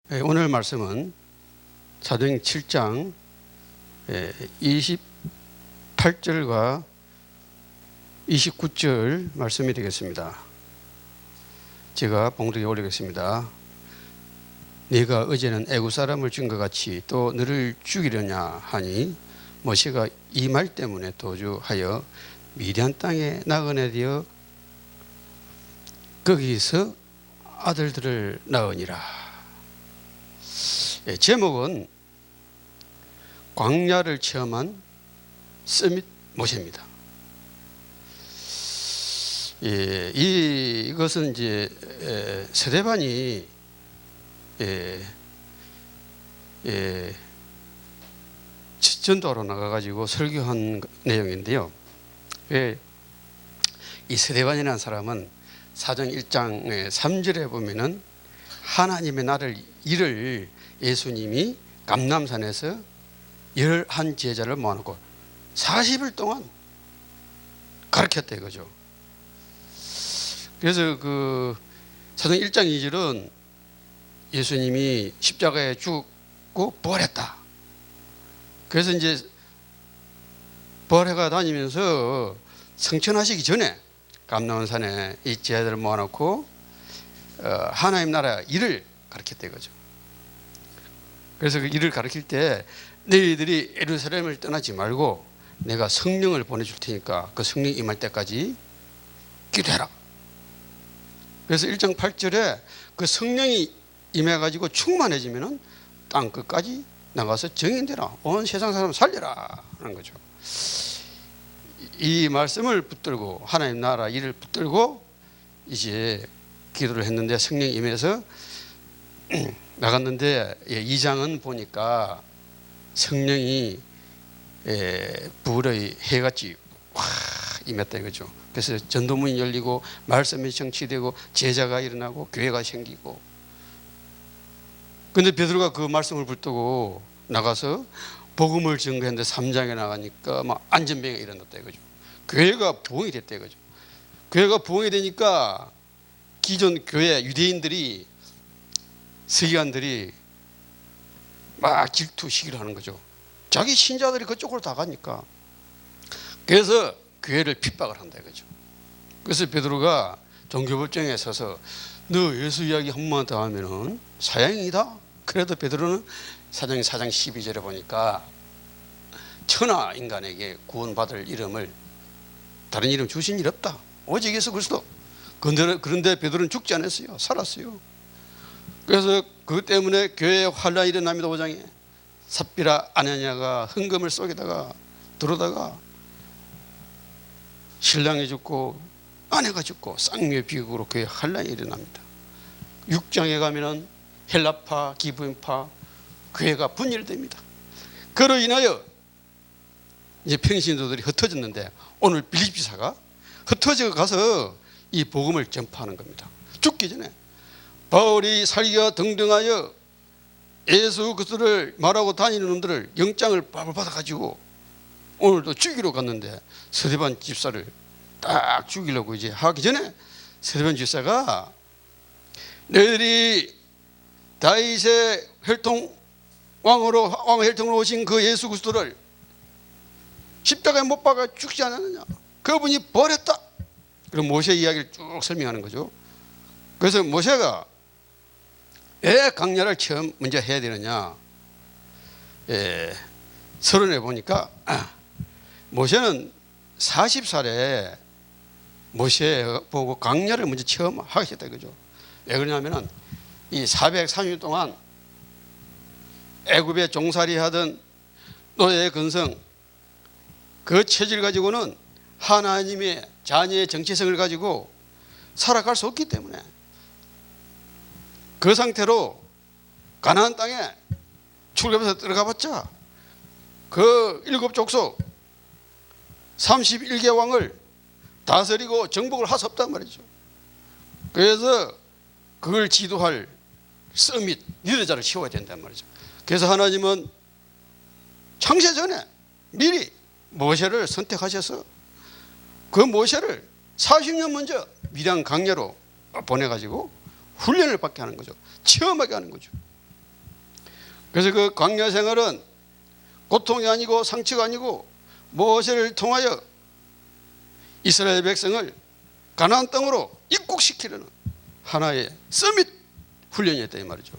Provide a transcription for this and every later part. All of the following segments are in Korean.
오늘 말씀은 사도행 7장 28절과 29절 말씀이 되겠습니다. 제가 봉독에 올리겠습니다. 네가 어제는 애굽 사람을 죽인 것 같이 또 너를 죽이려냐 하니 모세가 이 말 때문에 도주하여 미디안 땅에 나그네 되어 거기서 아들들을 낳으니라. 제목은 광야를 체험한 서밋 모세입니다. 이것은 이제 스데반이 전도하러 나가가지고 설교한 내용인데요. 이 스데반이라는 사람은 사도행 1장 3절에 보면은 하나님의 나를 일을 예수님이 감람산에서 11 제자를 모아놓고 40일 동안 가르쳤다 이거죠. 그래서 그 사도행 1장 2절은 예수님이 십자가에 죽고 부활했다. 그래서 이제 부활해가 다니면서 성천하시기 전에 감람산에 이 제자들을 모아놓고 하나님 나라 일을 가르쳤다 이거죠. 그래서 그 일을 가르칠 때 너희들이 예루살렘을 떠나지 말고 내가 성령을 보내줄 테니까 그 성령 임할 때까지 기도해라. 그래서 1장 8절에 그 성령이 임해가지고 충만해지면은 땅 끝까지 나가서 정인되라. 온 세상 사람 살려라 하는 거죠. 이 말씀을 붙들고 하나님 나라 일을 붙들고 이제 기도를 했는데 성령 임해서 나갔는데 2장은 보니까 성령이 불의 해같이 확 임했다 이거죠. 그래서 전도문이 열리고 말씀이 정치되고 제자가 일어나고 교회가 생기고. 근데 베드로가 그 말씀을 붙들고 나가서 복음을 증거했는데 3장에 나가니까 막 안전병이 일어났다 이거죠. 교회가 부흥이 됐다 이거죠. 교회가 부흥이 되니까 기존 교회 유대인들이 서기관들이 막 질투 시기를 하는 거죠. 자기 신자들이 그쪽으로 다 가니까. 그래서 교회를 핍박을 한다 이거죠. 그래서 베드로가 종교법정에 서서 너 예수 이야기 한 번만 더 하면은 사형이다. 그래도 베드로는 사도행 4장 12절에 보니까 천하 인간에게 구원받을 이름을 다른 이름 주신 일 없다. 오직 예수 그리스도. 그런데 베드로는 죽지 않았어요. 살았어요. 그래서 그것 때문에 교회에 환란이 일어납니다. 5장에 삽비라 아냐냐가 헌금을 속에다가 들어다가 신랑이 죽고 아내가 죽고 쌍미의 비극으로 교회에 환란이 일어납니다. 6장에 가면은 헬라파 기브인파 교회가 분열됩니다. 그로 인하여 이제 평신도들이 흩어졌는데 오늘 빌립지사가 흩어져 가서 이 복음을 전파하는 겁니다. 죽기 전에 바울이 살기가 등등하여 예수 그리스도를 말하고 다니는 놈들을 영장을 받아가지고 오늘도 죽이러 갔는데 스데반 집사를 딱 죽이려고 이제 하기 전에 스데반 집사가 너희들이 다윗의 왕의 혈통으로 오신 그 예수 그리스도를 십자가에 못 박아 죽지 않았느냐. 그분이 버렸다. 그럼 모세 이야기를 쭉 설명하는 거죠. 그래서 모세가 왜 광야를 처음 먼저 해야 되느냐. 서론에 보니까 모세는 40살에 모세 보고 광야를 먼저 처음 하겠다 이거죠. 왜 그러냐면은 이 430년 동안 애굽에 종살이 하던 노예의 근성 그 체질 가지고는 하나님의 자녀의 정체성을 가지고 살아갈 수 없기 때문에 그 상태로 가나안 땅에 출애굽해서 들어가봤자 그 7족속 31개 왕을 다스리고 정복을 할 수 없단 말이죠. 그래서 그걸 지도할 서밋 리더자를 세워야 된단 말이죠. 그래서 하나님은 창세 전에 미리 모세를 선택하셔서 그 모세를 40년 먼저 미디안 광야로 보내가지고 훈련을 받게 하는 거죠. 체험하게 하는 거죠. 그래서 그 광야 생활은 고통이 아니고 상처가 아니고 모세를 통하여 이스라엘 백성을 가나안 땅으로 입국시키려는 하나의 서밋 훈련이었다 이 말이죠.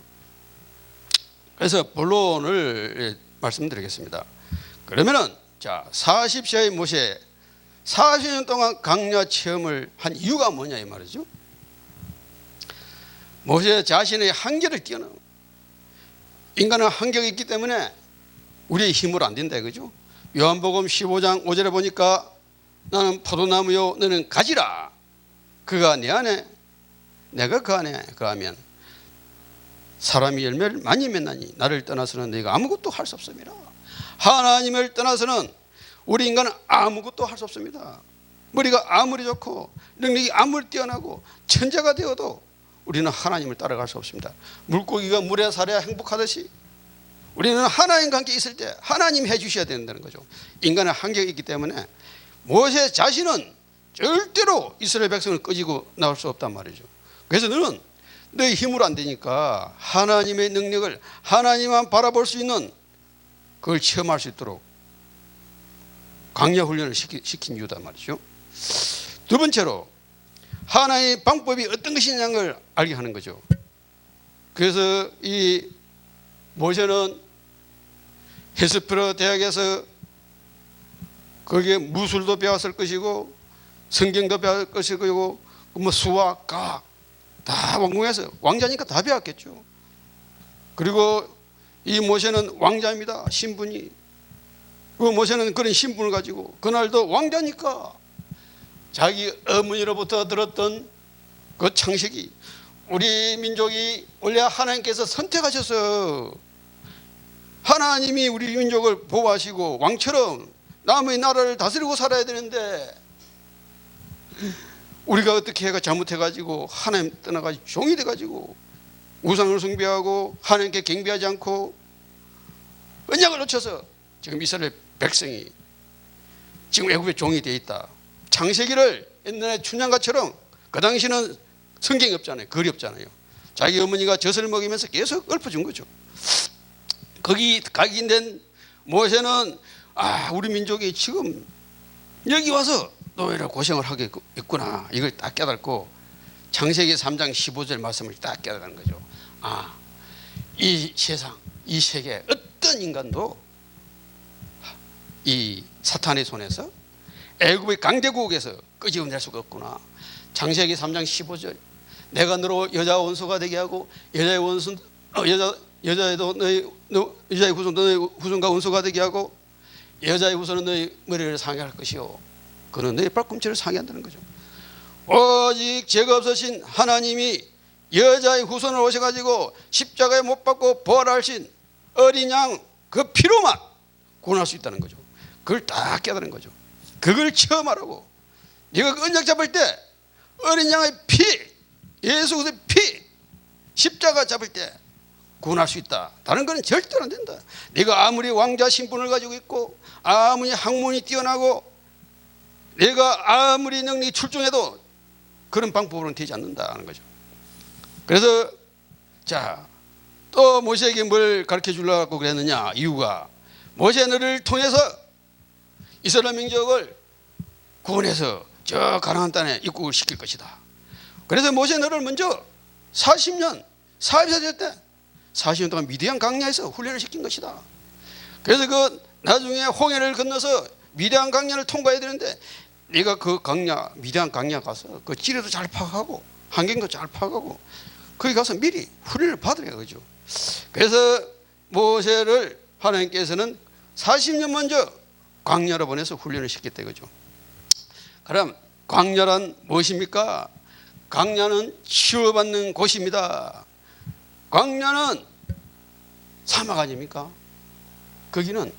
그래서 본론을 말씀드리겠습니다. 그러면은 자 40세의 모세 40년 동안 광야 체험을 한 이유가 뭐냐 이 말이죠. 모세 자신의 한계를 뛰어넘어. 인간은 한계가 있기 때문에 우리의 힘으로 안 된다 이거죠. 요한복음 15장 5절에 보니까 나는 포도나무요 너는 가지라. 그가 내 안에 내가 그 안에 거하면 사람이 열매를 많이 맺나니 나를 떠나서는 너희가 아무것도 할 수 없습니다. 하나님을 떠나서는 우리 인간은 아무것도 할 수 없습니다. 머리가 아무리 좋고 능력이 아무리 뛰어나고 천재가 되어도 우리는 하나님을 따라갈 수 없습니다. 물고기가 물에 살아야 행복하듯이 우리는 하나님과 함께 있을 때 하나님 해주셔야 된다는 거죠. 인간의 한계가 있기 때문에 모세 자신은 절대로 이스라엘 백성을 끄지고 나올 수 없단 말이죠. 그래서 너는 너의 힘으로 안 되니까 하나님의 능력을 하나님만 바라볼 수 있는 그걸 체험할 수 있도록 광야 훈련을 시킨 이유다 말이죠. 두 번째로 하나의 방법이 어떤 것이냐는 걸 알게 하는 거죠. 그래서 이 모세는 헤스프러 대학에서 거기에 무술도 배웠을 것이고 성경도 배울 것이고 뭐 수학, 과학 다 왕궁에서 왕자니까 다 배웠겠죠. 그리고 이 모세는 왕자입니다. 신분이. 그 모세는 그런 신분을 가지고 그날도 왕자니까 자기 어머니로부터 들었던 그 창식이 우리 민족이 원래 하나님께서 선택하셔서 하나님이 우리 민족을 보호하시고 왕처럼 남의 나라를 다스리고 살아야 되는데 우리가 어떻게 해가 잘못해가지고 하나님 떠나가지고 종이 돼가지고 우상을 숭배하고 하나님께 경배하지 않고 언약을 놓쳐서 지금 이스라엘 백성이 지금 애굽의 종이 되어 있다. 창세기를 옛날에 춘향가처럼 그 당시는 성경이 없잖아요. 글이 없잖아요. 자기 어머니가 젖을 먹이면서 계속 읊어준 거죠. 거기 각인된 모세는 우리 민족이 지금 여기 와서 노예로 고생을 하겠구나 이걸 딱 깨닫고 창세기 3장 15절 말씀을 딱 깨닫는 거죠. 이 세상 이 세계 어떤 인간도 이 사탄의 손에서 애굽의 강대국에서 끄집어낼 수가 없구나. 창세기 3장 15절 내가 너로 여자 원수가 되게 하고 여자의 원수 여자애도 여자의 후손 너의 후손과 원수가 되게 하고 여자의 후손은 너의 머리를 상해할 것이요 그는 너의 발꿈치를 상해한다는 거죠. 오직 죄가 없으신 하나님이 여자의 후손을 오셔가지고 십자가에 못 박고 부활하신 어린 양 그 피로만 구원할 수 있다는 거죠. 그걸 딱 깨달은 거죠. 그걸 체험하라고. 네가 그 언약 잡을 때 어린 양의 피, 예수 그리스도의 피, 십자가 잡을 때 구원할 수 있다. 다른 거는 절대로 안 된다. 네가 아무리 왕자 신분을 가지고 있고 아무리 학문이 뛰어나고 내가 아무리 능력이 출중해도 그런 방법으로는 되지 않는다는 거죠. 그래서 또 모세에게 뭘 가르쳐 주려고 그랬느냐. 이유가 모세 너를 통해서 이스라엘 민족을 구원해서 저 가나안 땅에 입국을 시킬 것이다. 그래서 모세 너를 먼저 40년 40세 될 때 40년 동안 미디안 광야에서 훈련을 시킨 것이다. 그래서 그 나중에 홍해를 건너서 미디안 광야를 통과해야 되는데 네가 그 광야 미디안 광야 가서 그 지리도 잘 파악하고 환경도 잘 파악하고 거기 가서 미리 훈련을 받으라 그죠. 그래서 모세를 하나님께서는 40년 먼저 광야로 보내서 훈련을 시켰다 그죠. 그럼 광야란 무엇입니까? 광야는 치유받는 곳입니다. 광야는 사막 아닙니까? 거기는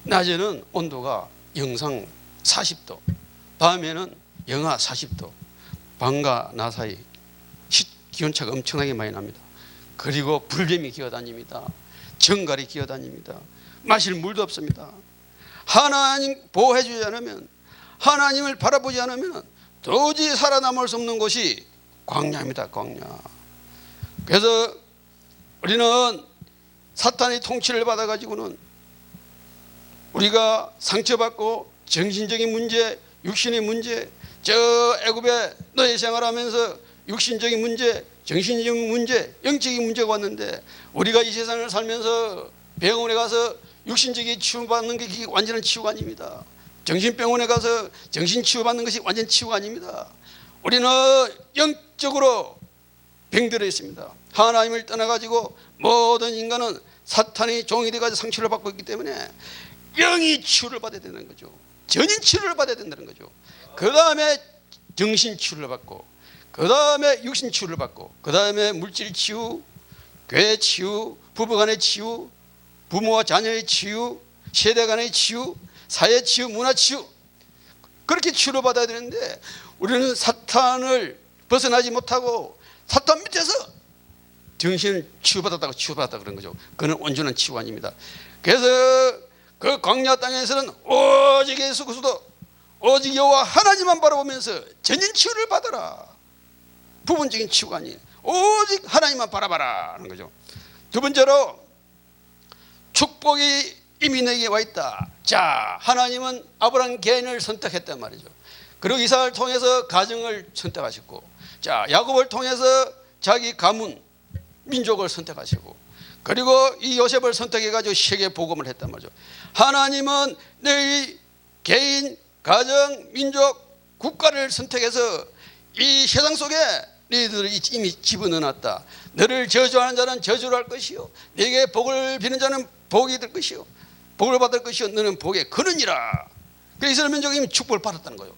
낮에는 온도가 영상 40도, 밤에는 영하 40도, 밤과 낮 사이 기온차가 엄청나게 많이 납니다. 그리고 불뱀이 기어다닙니다. 정갈이 기어다닙니다. 마실 물도 없습니다. 하나님 보호해 주지 않으면 하나님을 바라보지 않으면 도저히 살아남을 수 없는 곳이 광야입니다. 광야. 그래서 우리는 사탄의 통치를 받아가지고는 우리가 상처받고 정신적인 문제, 육신의 문제, 저 애굽에 노예 생활하면서 육신적인 문제, 정신적인 문제, 영적인 문제가 왔는데 우리가 이 세상을 살면서 병원에 가서 육신적인 치유받는 게 완전한 치유가 아닙니다. 정신병원에 가서 정신 치유받는 것이 완전 치유가 아닙니다. 우리는 영적으로 병들어 있습니다. 하나님을 떠나가지고 모든 인간은 사탄의 종이 돼가지고 상처를 받고 있기 때문에 영이 치유를 받아야 되는 거죠. 전인 치유를 받아야 된다는 거죠. 그 다음에 정신 치유를 받고, 그 다음에 육신 치유를 받고, 그 다음에 물질 치유, 교회 치유, 부부 간의 치유, 부모와 자녀의 치유, 세대 간의 치유, 사회 치유, 문화 치유, 그렇게 치유를 받아야 되는데 우리는 사탄을 벗어나지 못하고 사탄 밑에서 정신을 치유받았다고 치유받았다 그런 거죠. 그는 온전한 치유가 아닙니다. 그래서 그 광야 땅에서는 오직 예수 그리스도, 오직 여호와 하나님만 바라보면서 전인 치유를 받아라. 부분적인 치유가 아니에요. 오직 하나님만 바라봐라 하는 거죠. 두 번째로 축복이 이미 내게 와 있다. 자, 하나님은 아브라함 개인을 선택했단 말이죠. 그리고 이삭을 통해서 가정을 선택하셨고, 자, 야곱을 통해서 자기 가문, 민족을 선택하시고, 그리고 이 요셉을 선택해가지고 세계 복음을 했단 말이죠. 하나님은 너희 개인, 가정, 민족, 국가를 선택해서 이 세상 속에 너희들을 이미 집어넣어놨다. 너를 저주하는 자는 저주를 할 것이요, 네게 복을 비는 자는 복이 될 것이요, 복을 받을 것이요, 너는 복에 거느니라. 그래서 이스라엘 민족이 이미 축복을 받았다는 거예요.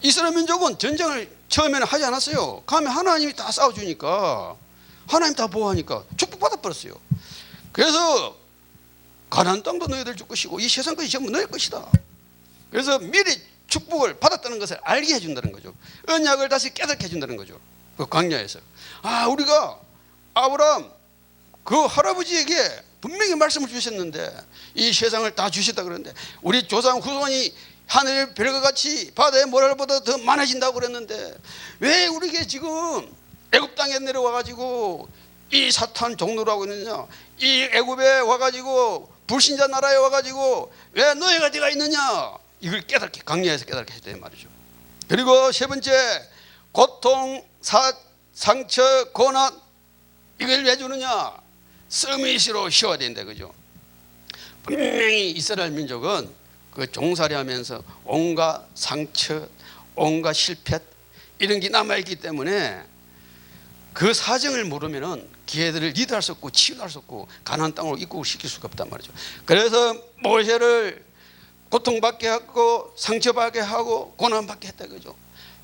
이스라엘 민족은 전쟁을 처음에는 하지 않았어요. 가면 하나님이 다 싸워주니까, 하나님 다 보호하니까 축복받아 버렸어요. 그래서 가나안 땅도 너희들 줄 것이고 이 세상 것이 전부 너희 것이다. 그래서 미리 축복을 받았다는 것을 알게 해준다는 거죠. 언약을 다시 깨닫게 해준다는 거죠. 그 광야에서, 아, 우리가 아브라함 그 할아버지에게 분명히 말씀을 주셨는데 이 세상을 다 주셨다 그러는데 우리 조상 후손이 하늘 별과 같이 바다의 모래보다 더 많아진다고 그랬는데 왜 우리에게 지금 애굽 땅에 내려와 가지고 이 사탄 종로로 하고 있느냐, 이 애굽에 와 가지고 불신자 나라에 와 가지고 왜 너희가 어디가 있느냐, 이걸 깨닫게, 강야에서 깨닫게 해야 되는 말이죠. 그리고 세 번째, 고통, 상처, 고난, 이걸 왜 주느냐, 서밋으로 쉬어야 된다, 그죠. 분명히 이스라엘 민족은 그 종살이 하면서 온갖 상처, 온갖 실패 이런 게 남아있기 때문에 그 사정을 모르면은 걔들을 리드할 수 없고 치유할 수 없고 가나안 땅으로 입국을 시킬 수가 없단 말이죠. 그래서 모세를 고통받게 하고 상처받게 하고 고난받게 했다, 그죠.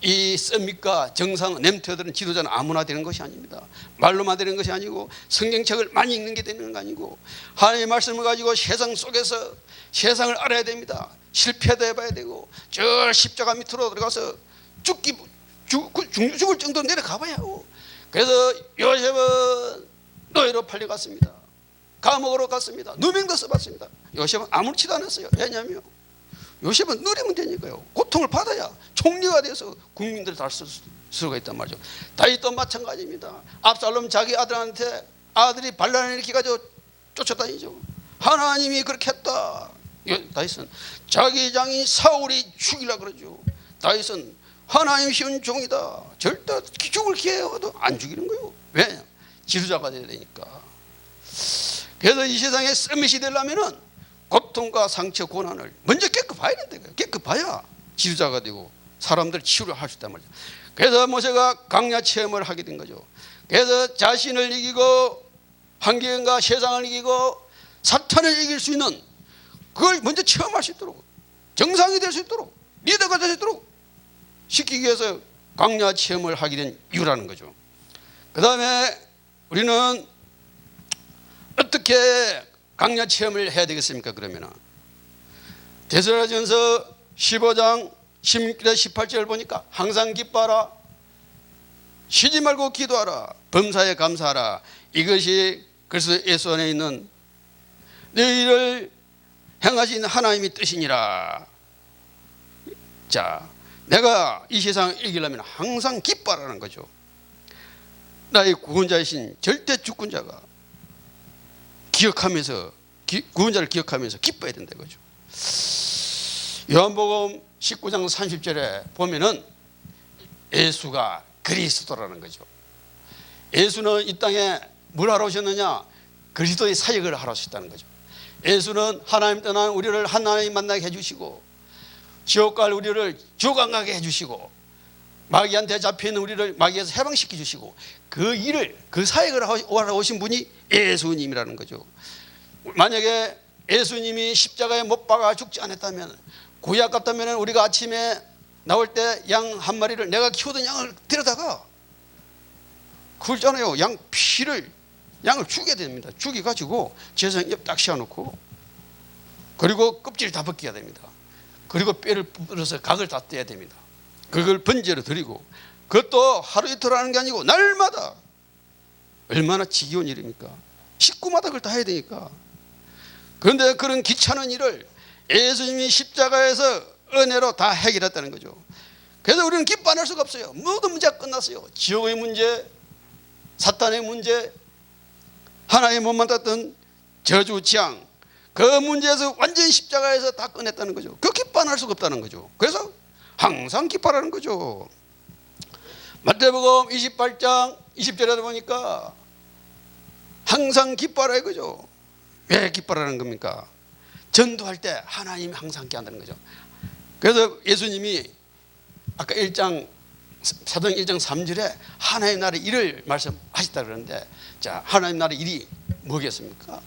이 서밋과 정상 렘터들은 지도자는 아무나 되는 것이 아닙니다. 말로만 되는 것이 아니고 성경책을 많이 읽는 게 되는 거 아니고 하나님의 말씀을 가지고 세상 속에서 세상을 알아야 됩니다. 실패도 해봐야 되고 저 십자가 밑으로 들어가서 죽을 정도로 내려가봐야 하고, 그래서 요셉은 노예로 팔려갔습니다. 감옥으로 갔습니다. 누명도 써봤습니다. 요셉은 아무렇지도 않았어요. 왜냐하면 요셉은 누리면 되니까요. 고통을 받아야 총리가 돼서 국민들을 다 쓸 수가 있단 말이죠. 다윗도 마찬가지입니다. 압살롬 자기 아들한테 아들이 반란을 일으켜가지고 쫓아다니죠. 하나님이 그렇게 했다. 다윗은 자기 장인 사울이 죽이려고 그러죠. 다윗은 하나님 쉬운 종이다. 절대 죽을 기회가 와도 안 죽이는 거예요. 왜? 지도자가 돼야 되니까. 그래서 이 세상에 서밋이 되려면은 고통과 상처, 고난을 먼저 깨끗봐야 된다. 깨끗봐야 지도자가 되고 사람들 치유를 할 수 있단 말이죠. 그래서 모세가 강야 체험을 하게 된 거죠. 그래서 자신을 이기고 환경과 세상을 이기고 사탄을 이길 수 있는 그걸 먼저 체험할 수 있도록, 정상이 될 수 있도록, 리더가 될 수 있도록 시키기 위해서 광야 체험을 하게 된 이유라는 거죠. 그 다음에 우리는 어떻게 광야 체험을 해야 되겠습니까? 그러면 데살로니가전서 15장 16절에 18절 보니까 항상 기뻐하라, 쉬지 말고 기도하라, 범사에 감사하라, 이것이 그리스도 예수 안에 있는 너희를 행하신 하나님의 뜻이니라. 자, 내가 이 세상을 이기려면 항상 기뻐하라는 거죠. 나의 구원자이신 절대 주권자가 기억하면서 구원자를 기억하면서 기뻐야 된다 이거죠. 요한복음 19장 30절에 보면은 예수가 그리스도라는 거죠. 예수는 이 땅에 뭘 하러 오셨느냐? 그리스도의 사역을 하러 오셨다는 거죠. 예수는 하나님 떠난 우리를 하나님 만나게 해주시고, 지옥 갈 우리를 지옥 안 가게 해주시고, 마귀한테 잡혀있는 우리를 마귀에서 해방시켜 주시고, 그 일을, 그 사역을 하러 오신 분이 예수님이라는 거죠. 만약에 예수님이 십자가에 못 박아 죽지 않았다면, 구약 같다면 우리가 아침에 나올 때 양 한 마리를, 내가 키우던 양을 데려다가 그러잖아요. 양 피를, 양을 죽여야 됩니다. 죽여가지고 제사장 옆 딱 씌워놓고, 그리고 껍질을 다 벗겨야 됩니다. 그리고 뼈를 부러서 각을 다 떼야 됩니다. 그걸 번제로 드리고, 그것도 하루 이틀 하는 게 아니고 날마다. 얼마나 지겨운 일입니까? 식구마다 그걸 다 해야 되니까. 그런데 그런 귀찮은 일을 예수님이 십자가에서 은혜로 다 해결했다는 거죠. 그래서 우리는 기뻐 안 할 수가 없어요. 모든 문제가 끝났어요. 지옥의 문제, 사탄의 문제, 하나님 못 만났던 저주 재앙, 그 문제에서 완전히 십자가에서 다 끝냈다는 거죠. 그 기뻐 안 할 수가 없다는 거죠. 그래서 항상 기뻐하라는 거죠. 마태복음 28장 20절에 보니까 항상 기뻐하라 이거죠. 왜 기뻐하라는 겁니까? 전도할 때 하나님이 항상 함께 한다는 거죠. 그래서 예수님이 아까 1장 사도행 1장 3절에 하나님 나라의 일을 말씀하셨다 그러는데, 자, 하나님 나라의 일이 뭐겠습니까?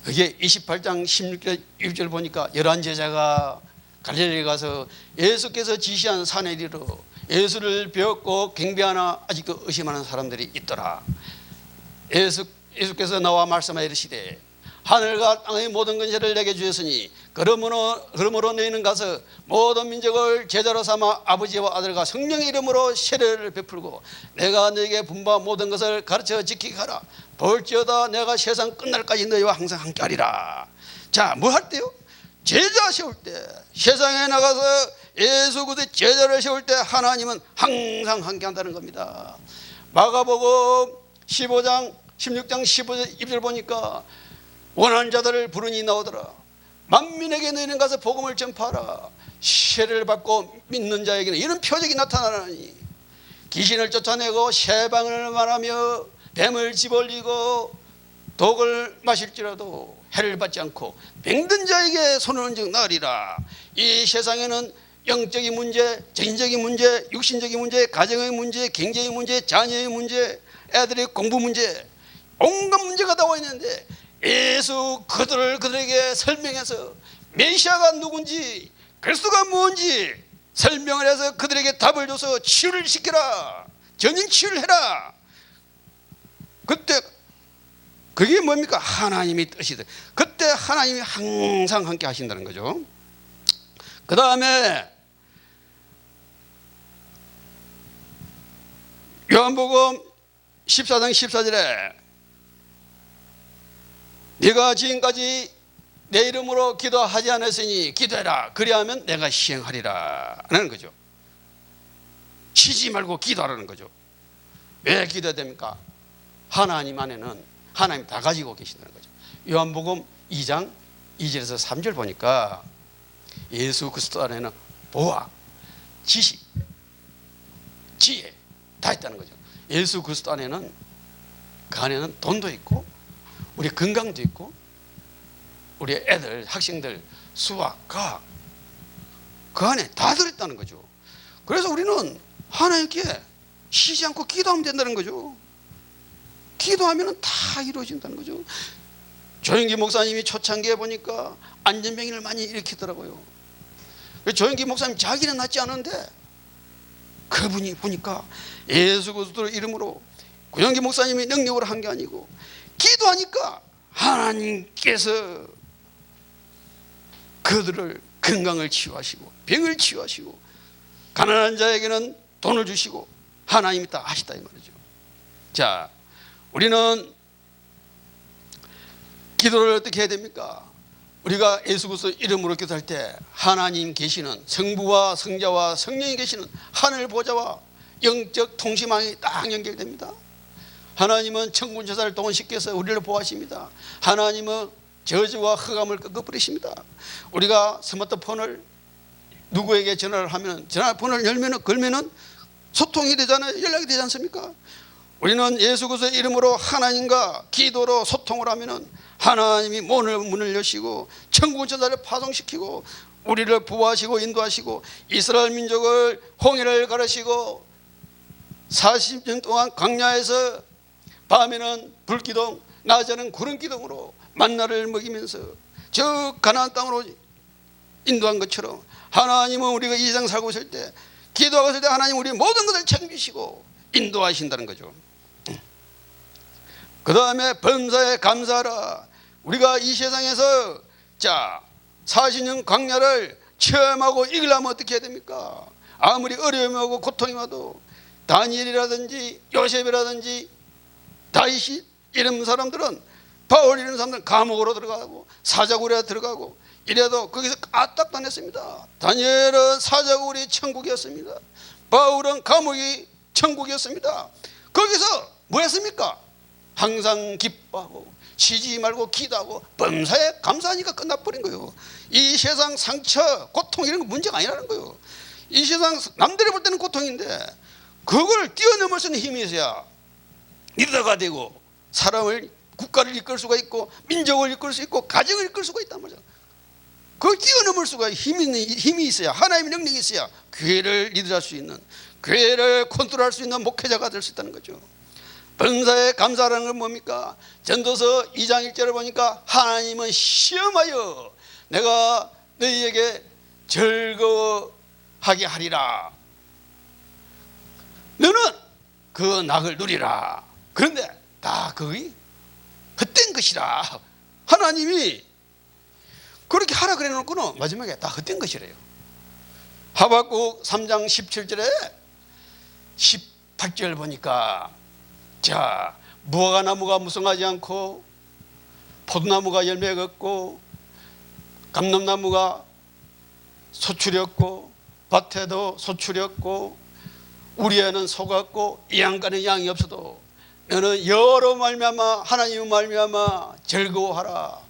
그게 28장 16절 6절 보니까 11제자가 갈릴리에 가서 예수께서 지시한 산에 이르러 예수를 배웠고 경배하나 아직도 의심하는 사람들이 있더라. 예수께서 나와 말씀하여 이르시되 하늘과 땅의 모든 권세를 내게 주셨으니 그러므로 너희는 가서 모든 민족을 제자로 삼아 아버지와 아들과 성령의 이름으로 세례를 베풀고 내가 너에게 분부한 모든 것을 가르쳐 지키게 하라. 볼지어다 내가 세상 끝날까지 너희와 항상 함께하리라. 자, 뭐 할 때요? 제자 세울 때, 세상에 나가서 예수 그리스도의 제자를 세울 때 하나님은 항상 함께한다는 겁니다. 마가복음 15장 16장 15절 2절 보니까 원하는 자들을 부르니 나오더라. 만민에게 너희는 가서 복음을 전파하라. 세례를 받고 믿는 자에게는 이런 표적이 나타나니 귀신을 쫓아내고 세방을 말하며 뱀을 집어올리고 독을 마실지라도 해를 받지 않고 병든 자에게 손을 얹어 나으리라. 이 세상에는 영적인 문제, 정신적인 문제, 육신적인 문제, 가정의 문제, 경제의 문제, 자녀의 문제, 애들의 공부 문제, 온갖 문제가 나와 있는데 예수 그들에게 설명해서 메시아가 누군지 그리스도가 뭔지 설명을 해서 그들에게 답을 줘서 치유를 시켜라. 전인 치유를 해라. 그때 그게 뭡니까? 하나님의 뜻이다. 그때 하나님이 항상 함께 하신다는 거죠. 그 다음에 요한복음 14장 14절에 네가 지금까지 내 이름으로 기도하지 않았으니 기도해라. 그리하면 내가 시행하리라 하는 거죠. 쉬지 말고 기도하라는 거죠. 왜 기도해야 됩니까? 하나님 안에는 하나님 다 가지고 계신다는 거죠. 요한복음 2장 2절에서 3절 보니까 예수 그리스도 안에는 보화, 지식, 지혜 다 있다는 거죠. 예수 그리스도 안에는, 그 안에는 돈도 있고 우리 건강도 있고 우리 애들, 학생들 수학, 과학 그 안에 다 들어있다는 거죠. 그래서 우리는 하나님께 쉬지 않고 기도하면 된다는 거죠. 기도하면 다 이루어진다는 거죠. 조영기 목사님이 초창기에 보니까 안전병을 많이 일으키더라고요. 조영기 목사님 자기는 낫지 않은데 그분이 보니까 예수 그리스도 이름으로, 조영기 목사님이 능력으로 한 게 아니고 기도하니까 하나님께서 그들을 건강을 치유하시고 병을 치유하시고 가난한 자에게는 돈을 주시고 하나님이 다 하시다 이 말이죠. 자, 우리는 기도를 어떻게 해야 됩니까? 우리가 예수 그리스도 이름으로 기도할 때 하나님 계시는, 성부와 성자와 성령이 계시는 하늘 보좌와 영적 통신망이 딱 연결됩니다. 하나님은 천군 천사를 동원시켜서 우리를 보호하십니다. 하나님은 저주와 흑암을 꺾어버리십니다. 우리가 스마트폰을 누구에게 전화를 하면 전화번호를 걸면은 소통이 되잖아요. 연락이 되지 않습니까? 우리는 예수 그리스도의 이름으로 하나님과 기도로 소통을 하면은 하나님이 문을 여시고 천군 천사를 파송시키고 우리를 보호하시고 인도하시고 이스라엘 민족을 홍해를 가르시고 40년 동안 광야에서 밤에는 불기둥 낮에는 구름기둥으로 만나를 먹이면서 저 가나안 땅으로 인도한 것처럼 하나님은 우리가 이 세상 살고 있을 때 기도하고 있을 때 하나님 우리 모든 것을 책임지시고 인도하신다는 거죠. 그 다음에 범사에 감사하라. 우리가 이 세상에서 40년 광야를 체험하고 이기려면 어떻게 해야 됩니까? 아무리 어려움이 오고 고통이 와도 다니엘이라든지 요셉이라든지 다윗이 이런 사람들은 바울 이런 사람들은 감옥으로 들어가고 사자굴에 들어가고 이래도 거기서 까딱 다녔습니다. 다니엘은 사자굴이 천국이었습니다. 바울은 감옥이 천국이었습니다. 거기서 뭐 했습니까? 항상 기뻐하고 쉬지 말고 기도하고 범사에 감사하니까 끝나버린 거예요. 이 세상 상처 고통 이런 거 문제가 아니라는 거예요. 이 세상 남들이 볼 때는 고통인데 그걸 뛰어넘을 수 있는 힘이 있어야 리더가 되고 사람을 국가를 이끌 수가 있고 민족을 이끌 수 있고 가정을 이끌 수가 있단 말이죠. 그걸 뛰어넘을 수가 힘이 있어야 하나님의 능력이 있어야 교회를 리드할 수 있는 교회를 컨트롤할 수 있는 목회자가 될 수 있다는 거죠. 범사에 감사라는 건 뭡니까? 전도서 2장 1절을 보니까 하나님은 시험하여 내가 너희에게 즐거워하게 하리라. 너는 그 낙을 누리라. 그런데 다 거의 헛된 것이라. 하나님이 그렇게 하라 그래 놓고는 마지막에 다 헛된 것이래요. 하박국 3장 17절에 18절 보니까 무화과나무가 무성하지 않고 포도나무가 열매가 없고 감람나무가 소출이 없고 밭에도 소출이 없고 우리에는 소가 없고 이 양간에 양이 없어도 너는 여호와로 말미암아 하나님의 말미암아 즐거워하라.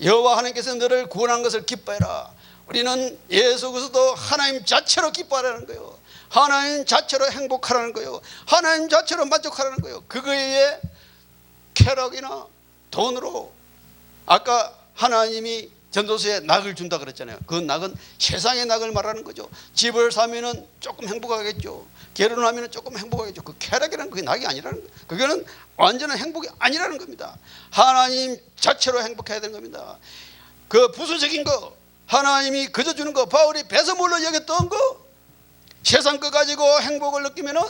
여호와 하나님께서 너를 구원한 것을 기뻐해라. 우리는 예수 그리스도 하나님 자체로 기뻐하라는 거예요. 하나님 자체로 행복하라는 거예요. 하나님 자체로 만족하라는 거예요. 그거에 쾌락이나 돈으로 아까 하나님이 전도서에 낙을 준다 그랬잖아요. 그 낙은 세상의 낙을 말하는 거죠. 집을 사면은 조금 행복하겠죠. 결혼하면 조금 행복하겠죠. 그 쾌락이라는 그게 낙이 아니라는 거예요. 그거는 완전한 행복이 아니라는 겁니다. 하나님 자체로 행복해야 되는 겁니다. 그 부수적인 거 하나님이 그저 주는 거 바울이 배설물로 여겼던 거 세상 거 가지고 행복을 느끼면은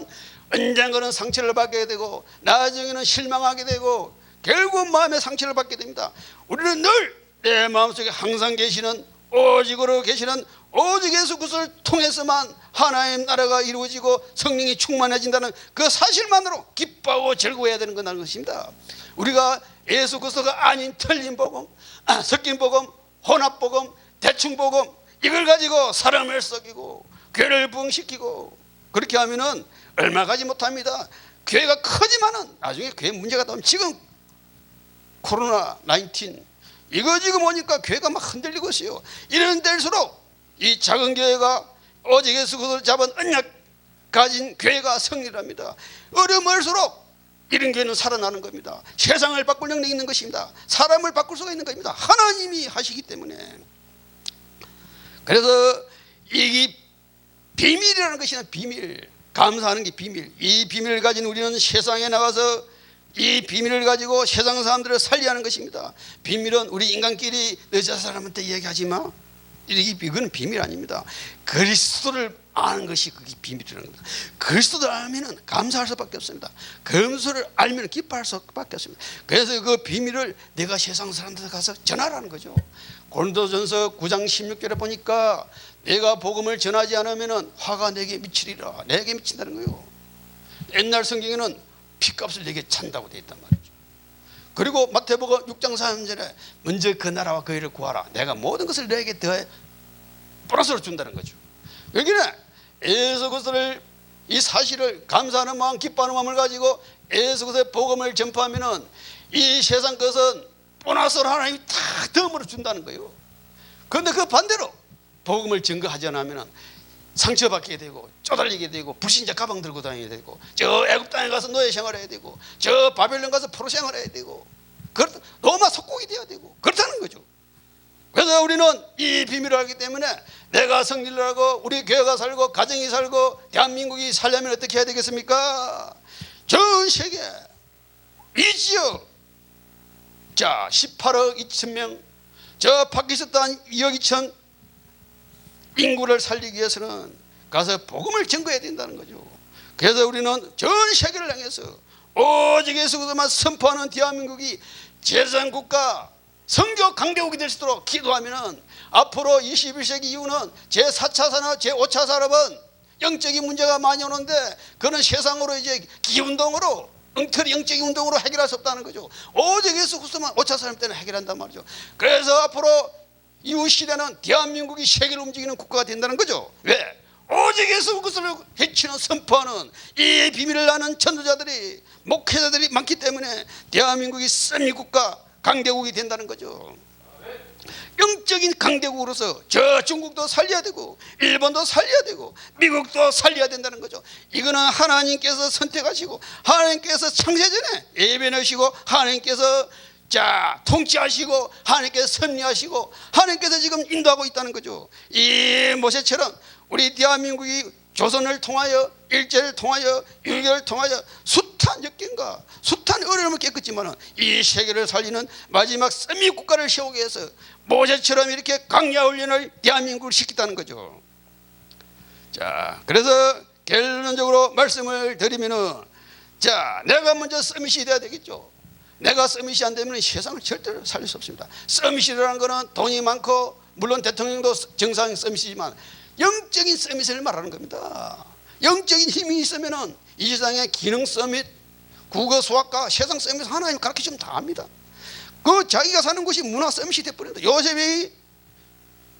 언젠가는 상처를 받게 되고 나중에는 실망하게 되고 결국 마음의 상처를 받게 됩니다. 우리는 늘 내 마음속에 항상 계시는 오직으로 계시는 오직 예수 그리스도를 통해서만 하나님 나라가 이루어지고 성령이 충만해진다는 그 사실만으로 기뻐하고 즐거워해야 되는 거라는 것입니다. 우리가 예수 그리스도가 아닌 틀린 복음, 섞인 복음, 혼합 복음, 대충 복음 이걸 가지고 사람을 썩이고 교회를 부흥시키고 그렇게 하면은 얼마 가지 못합니다. 교회가 크지만은 나중에 교회 문제가 나오면 지금 코로나 19 이거 지금 오니까 교회가 막 흔들리고 있어요. 이런 때일수록 이 작은 교회가 오직 예수 그리스도를 잡은 언약 가진 교회가 성리랍니다. 어려울수록 이런 교회는 살아나는 겁니다. 세상을 바꿀 능력이 있는 것입니다. 사람을 바꿀 수가 있는 겁니다. 하나님이 하시기 때문에. 그래서 이 비밀이라는 것이 비밀, 감사하는 게 비밀. 이 비밀을 가진 우리는 세상에 나가서 이 비밀을 가지고 세상 사람들을 살려야 하는 것입니다. 비밀은 우리 인간끼리 너 저 사람한테 얘기하지 마. 이건 비밀 아닙니다. 그리스도를 아는 것이 그게 비밀이라는 겁니다. 그리스도를 알면 감사할 수밖에 없습니다. 그리스도를 알면 기뻐할 수밖에 없습니다. 그래서 그 비밀을 내가 세상 사람들한테 가서 전하라는 거죠. 고린도전서 9장 16절에 보니까 내가 복음을 전하지 않으면 화가 내게 미치리라. 내게 미친다는 거예요. 옛날 성경에는 피값을 내게 찬다고 되어 있단 말이죠. 그리고 마태복음 6장 3절에 먼저 그 나라와 그 일을 구하라. 내가 모든 것을 너에게 더해 보너스로 준다는 거죠. 여기는 예수 그리스도를 이 사실을 감사하는 마음, 기뻐하는 마음을 가지고 예수께서의 복음을 전파하면은 이 세상 것은 보너스로 하나님이 다 덤으로 준다는 거예요. 그런데 그 반대로 복음을 증거하지 않으면 상처받게 되고 쪼달리게 되고 불신자 가방 들고 다니게 되고 저 애굽 땅에 가서 노예 생활해야 되고 저 바벨론 가서 포로 생활해야 되고 로마 속국이 되어야 되고 그렇다는 거죠. 그래서 우리는 이 비밀을 알기 때문에 내가 성리를 하고 우리 교회가 살고 가정이 살고 대한민국이 살려면 어떻게 해야 되겠습니까? 전 세계 이 지역 자 18억 2천 명 저 파키스탄 2억 2천 인구를 살리기 위해서는 가서 복음을 증거해야 된다는 거죠. 그래서 우리는 전 세계를 향해서 오직 예수께서만 선포하는 대한민국이 제3국가 선교 강대국이 될 수 있도록 기도하면은 앞으로 21세기 이후는 제4차 산업, 제5차 산업은 영적인 문제가 많이 오는데 그는 세상으로 이제 기운동으로 엉터리 영적인 운동으로 해결할 수 없다는 거죠. 오직 예수 그리스도만 5차 산업 때는 해결한단 말이죠. 그래서 앞으로 이후 시대는 대한민국이 세계를 움직이는 국가가 된다는 거죠. 왜? 오직 예수 그리스도를 해치는 선포하는 이 비밀을 아는 전도자들이 목회자들이 많기 때문에 대한민국이 선민국가 강대국이 된다는 거죠. 영적인 강대국으로서 저 중국도 살려야 되고 일본도 살려야 되고 미국도 살려야 된다는 거죠. 이거는 하나님께서 선택하시고 하나님께서 창세전에 예배하시고 하나님께서 자 통치하시고 하나님께서 섭리하시고 하나님께서 지금 인도하고 있다는 거죠. 이 모세처럼 우리 대한민국이 조선을 통하여 일제를 통하여 유교를 통하여 숱한 역경과 숱한 어려움을 겪었지만 이 세계를 살리는 마지막 선미 국가를 세우기 위해서 모세처럼 이렇게 강야 훈련을 대한민국을 시켰다는 거죠. 자, 그래서 결론적으로 말씀을 드리면은 자, 내가 먼저 서밋이 돼야 되겠죠. 내가 서밋이 안 되면 세상을 절대로 살릴 수 없습니다. 서밋이라는 것은 돈이 많고 물론 대통령도 정상 서밋이지만 영적인 서밋을 말하는 겁니다. 영적인 힘이 있으면은 이 세상에 기능 서밋, 국어 수학과 세상 서밋 하나님 가르치시면 다 합니다. 그 자기가 사는 곳이 문화 서밋이 돼버린다. 요셉이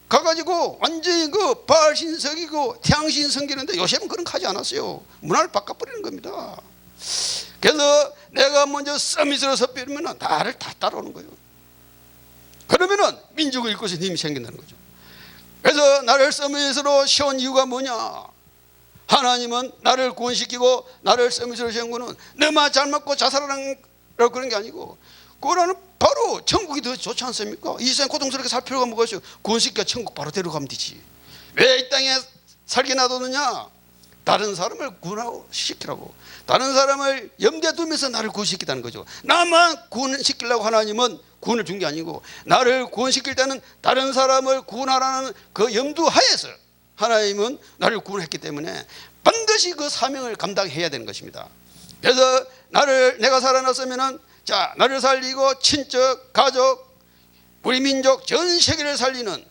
가가지고 완전히 그 바알신석이고 태양신 섬기는데 요셉은 그런 거 하지 않았어요. 문화를 바꿔버리는 겁니다. 그래서 내가 먼저 서밋으로 섭비면 나를 다 따라오는 거예요. 그러면은 민족을 일구서 힘이 생긴다는 거죠. 그래서 나를 서밋으로 세운 이유가 뭐냐? 하나님은 나를 구원시키고 나를 서밋으로 세운 거는 너만 잘 먹고 자살하라고 그런 게 아니고 그거는 바로 천국이 더 좋지 않습니까? 이 세상에 고통스럽게 살 필요가 뭐가 있어요? 구원시켜 천국 바로 데려가면 되지. 왜 이 땅에 살게 놔두느냐? 다른 사람을 구원시키라고. 다른 사람을 염두에 두면서 나를 구원시키다는 거죠. 나만 구원시키려고 하나님은 구원을 준 게 아니고 나를 구원시킬 때는 다른 사람을 구원하라는 그 염두하에서 하나님은 나를 구원했기 때문에 반드시 그 사명을 감당해야 되는 것입니다. 그래서 내가 살아났으면은 자, 나를 살리고 친척, 가족, 우리 민족 전 세계를 살리는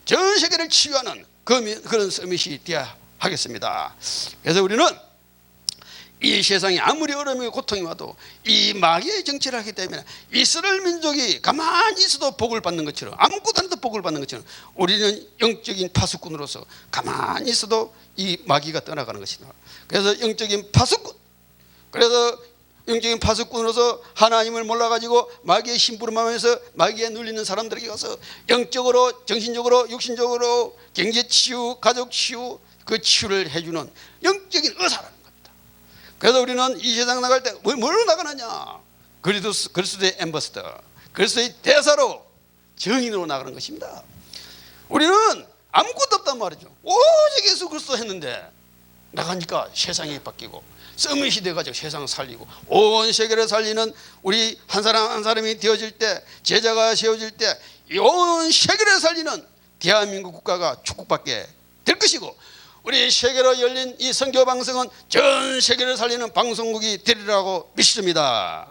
전 세계를 치유하는 그런 서밋이 되어야 하겠습니다. 그래서 우리는 이 세상에 아무리 어려움이 고통이 와도 이 마귀의 정치를 하기 때문에 이스라엘 민족이 가만히 있어도 복을 받는 것처럼 아무것도 안 해도 복을 받는 것처럼 우리는 영적인 파수꾼으로서 가만히 있어도 이 마귀가 떠나가는 것이다. 그래서 영적인 파수꾼, 그래서 영적인 파수꾼으로서 하나님을 몰라가지고 마귀의 심부름하면서 마귀에 눌리는 사람들에게 가서 영적으로 정신적으로 육신적으로 경제 치유, 가족 치유, 그 치유를 해주는 영적인 의사라는 겁니다. 그래서 우리는 이 세상 나갈 때 뭘로 나가느냐? 그리스도의 엠버서더, 그리스도의 대사로 정인으로 나가는 것입니다. 우리는 아무것도 없단 말이죠. 오직 예수 그리스도 했는데 나가니까 세상이 바뀌고 서밋이 돼가지고 세상을 살리고 온 세계를 살리는 우리 한 사람 한 사람이 되어질 때, 제자가 세워질 때 온 세계를 살리는 대한민국 국가가 축복받게 될 것이고 우리 세계로 열린 이 선교 방송은 전 세계를 살리는 방송국이 되리라고 믿습니다.